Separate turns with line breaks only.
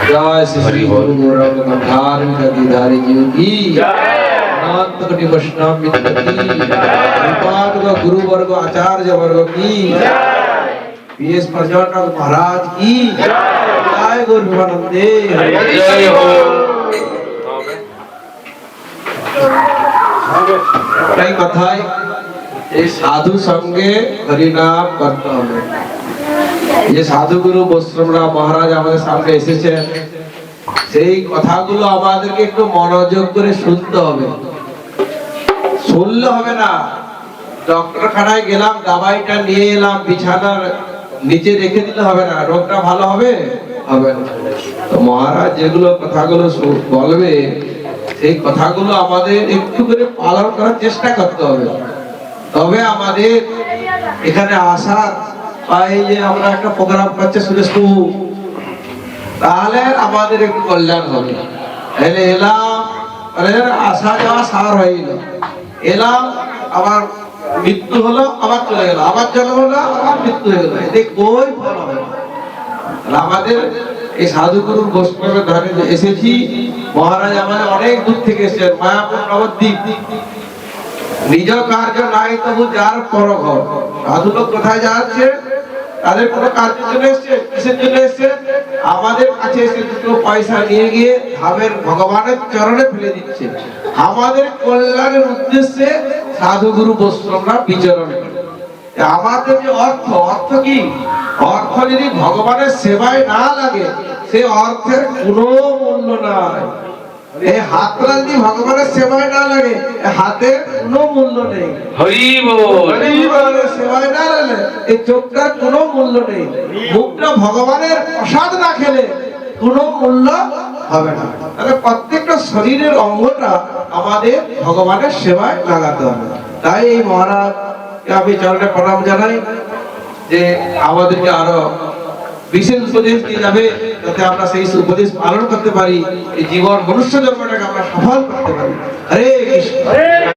जय श्री गुरु गोरखनाथ गद्दीधारी जी की जय। अनंत कोटि वैष्णव मित्र की जय। गुरु वर्ग आचार्य वर्ग की जय। पीएस प्रजानंद महाराज की जय। जय गुरु विवेकानंदे जय हो। कई कथाएं ये साधु संगे हरिनाम करते হবে। ये साधु गुरु বৈষ্ণবরাও মহারাজ আমাদের সামনে এসেছেন, সেই কথাগুলো আমাদেরকে একটু মনোযোগ করে শুনতে হবে। শুনলে হবে না, ডক্টরখানায় গেলাম, দাবাইটা নিয়ে এলাম, বিছানার নিচে রেখে দিলে হবে না, রোগটা ভালো হবে হবে না। তো মহারাজ যেগুলো কথাগুলো বলবে সেই কথাগুলো আমাদের একটু করে পালন করার চেষ্টা করতে হবে, তবে আমাদের এখানে আসার এই যে আমরা একটা প্রোগ্রাম করছে সুরেশ বাবু, তাহলে আমাদের একটু কল্যাণ হবে। তাহলে এলাম, আসা যাওয়া সার হয়ে গেল, এলাম আবার মৃত্যু হলো, আবার চলে গেল, আবার জন্ম হলো, আবার মৃত্যু হয়ে গেল, এতে কই ফল হবে না। আমাদের এই সাধুগুরু বৈষ্ণবের ধারে এসেছি, মহারাজ আমাদের অনেক দূর থেকে এসেছেন, মায়াপুর নবদ্বীপ। নিজ কার্য নাই তবু যার পর ঘর। সাধু লোক কোথায় যাচ্ছে, তাদের কোনো কার্যের জন্য এসছে, কিসের জন্য এসছে, আমাদের কাছে এসে দুটো পয়সা নিয়ে গিয়ে ধামের ভগবানের চরণে ফেলে দিচ্ছে। আমাদের কল্যাণের উদ্দেশ্যে সাধুগুরু বৈষ্ণবরা বিচরণ করে। আমাদের যে অর্থ কি, অর্থ যদি ভগবানের সেবায় না লাগে, সে অর্থের কোনো মূল্য নাই। এই হাতটা যদি ভগবানের সেবায় না লাগে, হাতের কোনো মূল্য নেই। হরি বল। সেবায় না লাগে এই চোখটার কোনো মূল্য নেই। মুখটা ভগবানের প্রসাদ না খেলে কোনো মূল্য হবে না। তাহলে প্রত্যেকটা শরীরের অঙ্গটা আমাদের ভগবানের সেবায় লাগাতে হবে। তাই এই মহারাজকে আমি চরণে প্রণাম জানাই যে আমাদেরকে আরো বিশেষ উপদেশ দিয়ে যাবে, যাতে আমরা সেই উপদেশ পালন করতে পারি, এই জীবন মনুষ্য জন্মটাকে আমরা সফল করতে পারি। হরে কৃষ্ণ।